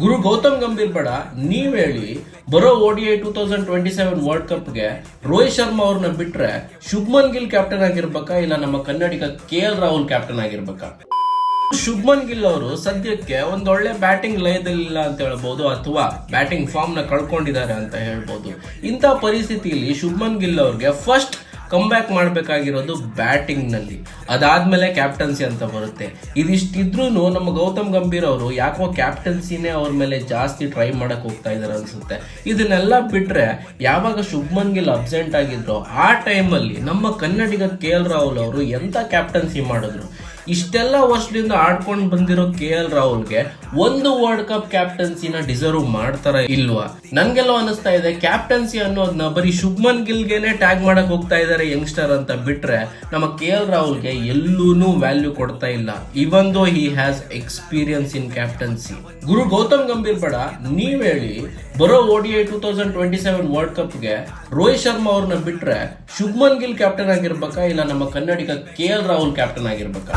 ಗುರು ಗೌತಮ್ ಗಂಭೀರ್ ಬೇಡ ನೀವ್ ಹೇಳಿ, ಬರೋ ODI 2027 ವರ್ಲ್ಡ್ ಕಪ್ಗೆ ರೋಹಿತ್ ಶರ್ಮಾ ಅವ್ರನ್ನ ಬಿಟ್ರೆ ಶುಭ್ಮನ್ ಗಿಲ್ ಕ್ಯಾಪ್ಟನ್ ಆಗಿರ್ಬೇಕಾ, ಇಲ್ಲ ನಮ್ಮ ಕನ್ನಡಿಗ KL ರಾಹುಲ್ ಕ್ಯಾಪ್ಟನ್ ಆಗಿರ್ಬೇಕಾ? ಶುಭ್ಮನ್ ಗಿಲ್ ಅವರು ಸದ್ಯಕ್ಕೆ ಒಂದೊಳ್ಳೆ ಬ್ಯಾಟಿಂಗ್ ಲಯದಲ್ಲಿಲ್ಲ ಅಂತ ಹೇಳ್ಬಹುದು, ಅಥವಾ ಬ್ಯಾಟಿಂಗ್ ಫಾರ್ಮ್ ನ ಕಳ್ಕೊಂಡಿದ್ದಾರೆ ಅಂತ ಹೇಳ್ಬಹುದು. ಇಂಥ ಪರಿಸ್ಥಿತಿಯಲ್ಲಿ ಶುಭ್ಮನ್ ಗಿಲ್ ಅವ್ರಿಗೆ ಫಸ್ಟ್ ಕಮ್ ಬ್ಯಾಕ್ ಮಾಡಬೇಕಾಗಿರೋದು ಬ್ಯಾಟಿಂಗ್ ನಲ್ಲಿ, ಅದಾದ್ಮೇಲೆ ಕ್ಯಾಪ್ಟನ್ಸಿ ಅಂತ ಬರುತ್ತೆ. ಇದಿಷ್ಟಿದ್ರೂ ನಮ್ಮ ಗೌತಮ್ ಗಂಭೀರ್ ಅವರು ಯಾಕೋ ಕ್ಯಾಪ್ಟನ್ಸಿನೇ ಅವ್ರ ಮೇಲೆ ಜಾಸ್ತಿ ಟ್ರೈ ಮಾಡಕ್ ಹೋಗ್ತಾ ಇದಾರೆ ಅನ್ಸುತ್ತೆ. ಇದನ್ನೆಲ್ಲ ಬಿಟ್ರೆ ಯಾವಾಗ ಶುಭ್ಮನ್ ಗಿಲ್ ಅಬ್ಸೆಂಟ್ ಆಗಿದ್ರು ಆ ಟೈಮಲ್ಲಿ ನಮ್ಮ ಕನ್ನಡಿಗ KL ರಾಹುಲ್ ಅವರು ಎಂತ ಕ್ಯಾಪ್ಟನ್ಸಿ ಮಾಡಿದ್ರು. ಇಷ್ಟೆಲ್ಲ ವರ್ಷದಿಂದ ಆಡ್ಕೊಂಡು ಬಂದಿರೋ KL ರಾಹುಲ್ಗೆ ಒಂದು ವರ್ಲ್ಡ್ ಕಪ್ ಕ್ಯಾಪ್ಟನ್ಸಿನ ಡಿಸರ್ವ್ ಮಾಡ್ತಾರ ಇಲ್ವಾ? ನನ್ಗೆಲ್ಲೋ ಅನಿಸ್ತಾ ಇದೆ ಕ್ಯಾಪ್ಟನ್ಸಿ ಅನ್ನೋದನ್ನ ಬರೀ ಶುಭ್ಮನ್ ಗಿಲ್ಗೆನೆ ಟ್ಯಾಗ್ ಮಾಡಕ್ ಹೋಗ್ತಾ ಇದಾರೆ ಯಂಗ್ಸ್ಟರ್ ಅಂತ ಬಿಟ್ರೆ ನಮ್ಮ KL ರಾಹುಲ್ಗೆ ಎಲ್ಲೂನು ವ್ಯಾಲ್ಯೂ ಕೊಡ್ತಾ ಇಲ್ಲ, even though he has experience in captaincy. ಗುರು ಗೌತಮ್ ಗಂಭೀರ್ ಬೇಡ ನೀವ್ ಹೇಳಿ, ಬರೋ ODI 2027 ವರ್ಲ್ಡ್ ಕಪ್ಗೆ ರೋಹಿತ್ ಶರ್ಮಾ ಅವ್ರನ್ನ ಬಿಟ್ರೆ ಶುಭ್ಮನ್ ಗಿಲ್ ಕ್ಯಾಪ್ಟನ್ ಆಗಿರ್ಬೇಕಾ, ಇಲ್ಲ ನಮ್ಮ ಕನ್ನಡಿಗ KL ರಾಹುಲ್ ಕ್ಯಾಪ್ಟನ್ ಆಗಿರ್ಬೇಕಾ?